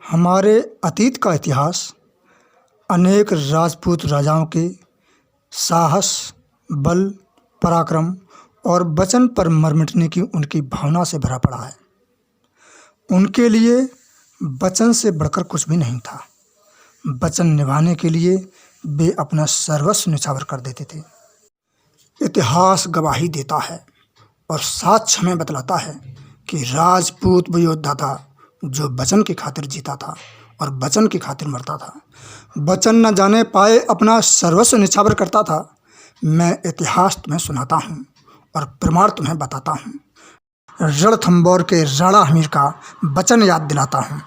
हमारे अतीत का इतिहास अनेक राजपूत राजाओं के साहस, बल, पराक्रम और वचन पर मर मिटने की उनकी भावना से भरा पड़ा है। उनके लिए वचन से बढ़कर कुछ भी नहीं था। वचन निभाने के लिए वे अपना सर्वस्व न्यौछावर कर देते थे। इतिहास गवाही देता है और साक्ष्य हमें बतलाता है कि राजपूत वो योद्धा था जो वचन की खातिर जीता था और वचन की खातिर मरता था। वचन न जाने पाए अपना सर्वस्व न्यौछावर करता था। मैं इतिहास तुम्हें सुनाता हूँ और प्रमाण तुम्हें बताता हूँ। रणथंबोर के राणा हमीर का वचन याद दिलाता हूँ।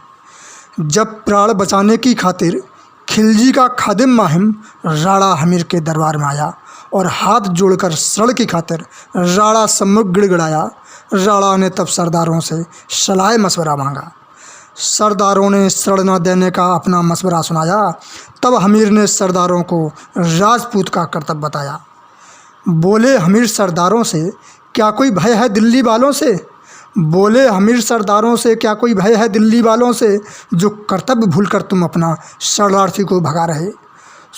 जब प्राण बचाने की खातिर खिलजी का खादिम माहिम राणा हमीर के दरबार में आया और हाथ जोड़कर शरण की खातिर राणा सम्मुख गिड़गिड़ाया। राणा ने तब सरदारों से सलाह मशवरा मांगा। सरदारों ने शरण न देने का अपना मशवरा सुनाया। तब हमीर ने सरदारों को राजपूत का कर्तव्य बताया। बोले हमीर सरदारों से, क्या कोई भय है दिल्ली वालों से? बोले हमीर सरदारों से, क्या कोई भय है दिल्ली वालों से, जो कर्तव्य भूलकर तुम अपना शरणार्थी को भगा रहे?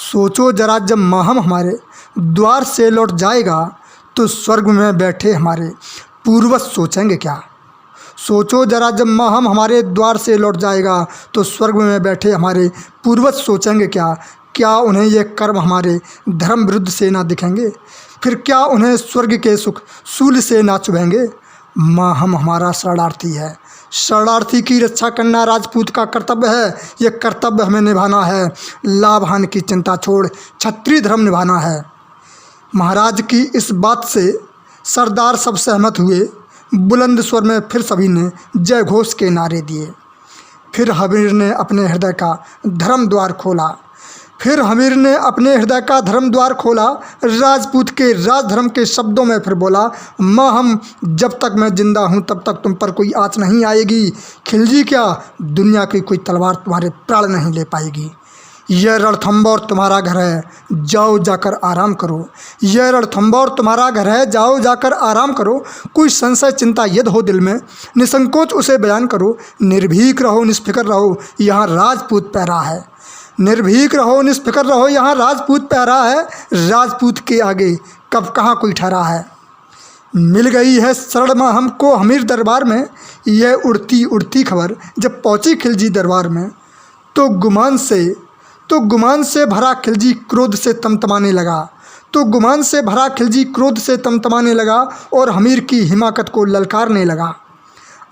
सोचो जरा, जब माहम हमारे द्वार से लौट जाएगा तो स्वर्ग में बैठे हमारे पूर्वज सोचेंगे क्या? सोचो जरा, जब माहम हमारे द्वार से लौट जाएगा तो स्वर्ग में बैठे हमारे पूर्वज सोचेंगे क्या? क्या उन्हें ये कर्म हमारे धर्म विरुद्ध से ना दिखेंगे? फिर क्या उन्हें स्वर्ग के सुख शूल से ना चुभेंगे? माहम हमारा शरणार्थी है। शरणार्थी की रक्षा करना राजपूत का कर्तव्य है। ये कर्तव्य हमें निभाना है। लाभ हानि की चिंता छोड़ क्षत्रिय धर्म निभाना है। महाराज की इस बात से सरदार सब सहमत हुए। बुलंद स्वर में फिर सभी ने जय घोष के नारे दिए। फिर हमीर ने अपने हृदय का धर्म द्वार खोला। राजपूत के राजधर्म के शब्दों में फिर बोला, माहम जब तक मैं जिंदा हूँ तब तक तुम पर कोई आँच नहीं आएगी। खिलजी क्या, दुनिया की कोई तलवार तुम्हारे प्राण नहीं ले पाएगी। यह रणथंबोर तुम्हारा घर है, जाओ जाकर आराम करो। यह रणथंबोर तुम्हारा घर है, जाओ जाकर आराम करो। कोई संशय चिंता यद हो दिल में, निसंकोच उसे बयान करो। निर्भीक रहो, निष्फिक्र रहो, यहाँ राजपूत पहरा है। निर्भीक रहो, निष्फिक्र रहो, यहाँ राजपूत पहरा है। राजपूत के आगे कब कहाँ कोई ठहरा है। मिल गई है शरण माहम को हमीर दरबार में। यह उड़ती उड़ती खबर जब पहुँची खिलजी दरबार में तो गुमान से भरा खिलजी क्रोध से तमतमाने लगा और हमीर की हिमाकत को ललकारने लगा।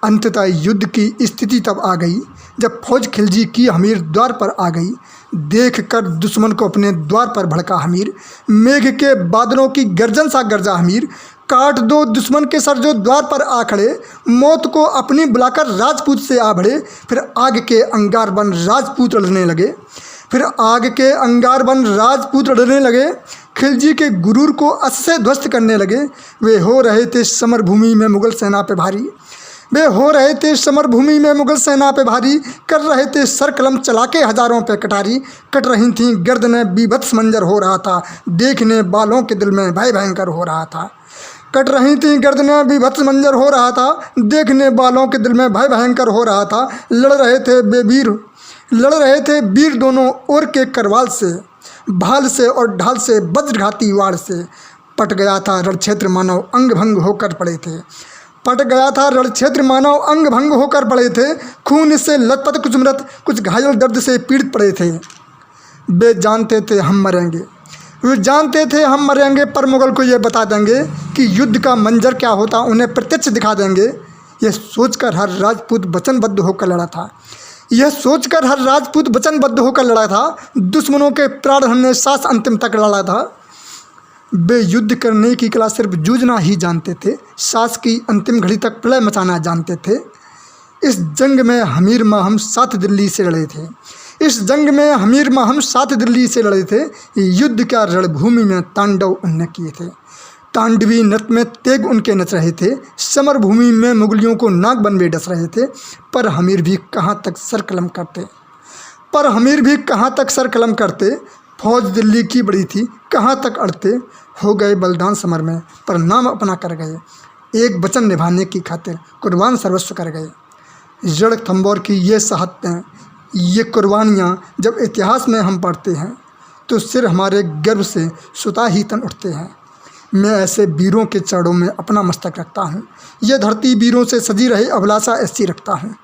अंततः युद्ध की स्थिति तब आ गई जब फौज खिलजी की हमीर द्वार पर आ गई। देखकर दुश्मन को अपने द्वार पर भड़का हमीर, मेघ के बादलों की गर्जन सा गरजा हमीर। काट दो दुश्मन के सर जो द्वार पर आ खड़े, मौत को अपनी बुलाकर राजपूत से आ बढ़े। फिर आग के अंगार बन राजपूत लड़ने लगे। खिलजी के गुरूर को अस्से ध्वस्त करने लगे। वे हो रहे थे समरभूमि में मुगल सेना पे भारी। कर रहे थे सर कलम चला के हजारों पे कटारी। कट रही थीं गर्दनें, बीभत्स मंजर हो रहा था, देखने वालों के दिल में भय भयंकर हो रहा था। लड़ रहे थे वीर दोनों ओर के करवाल से, भाल से और ढाल से, वज्रघाती वार से। पट गया था रणक्षेत्र मानव अंग भंग होकर पड़े थे। खून से लथपथ कुछ मृत, कुछ घायल दर्द से पीड़ित पड़े थे। वे जानते थे हम मरेंगे, पर मुगल को ये बता देंगे कि युद्ध का मंजर क्या होता, उन्हें प्रत्यक्ष दिखा देंगे। यह सोचकर हर राजपूत वचनबद्ध होकर लड़ा था। दुश्मनों के प्राण हमने सांस अंतिम तक लड़ा था। वे युद्ध करने की कला सिर्फ जूझना ही जानते थे, सांस की अंतिम घड़ी तक प्रलय मचाना जानते थे। इस जंग में हमीर माहम साथ दिल्ली से लड़े थे। युद्ध का रणभूमि में तांडव उन्हें किए थे। तांडवी नृत्य में तेग उनके नच रहे थे। समरभूमि में मुगलियों को नाक बनवे डस रहे थे। पर हमीर भी कहाँ तक सर कलम करते। फौज दिल्ली की बड़ी थी, कहाँ तक अड़ते। हो गए बलिदान समर में, पर नाम अपना कर गए। एक वचन निभाने की खातिर कुर्बान सर्वस्व कर गए। रणथंबोर की ये शहादतें ये कुर्बानियाँ जब इतिहास में हम पढ़ते हैं तो सिर हमारे गर्व से सुता ही तन उठते हैं। मैं ऐसे वीरों के चरणों में अपना मस्तक रखता हूँ। यह धरती वीरों से सजी रहे अभिलाषा ऐसी रखता हूँ।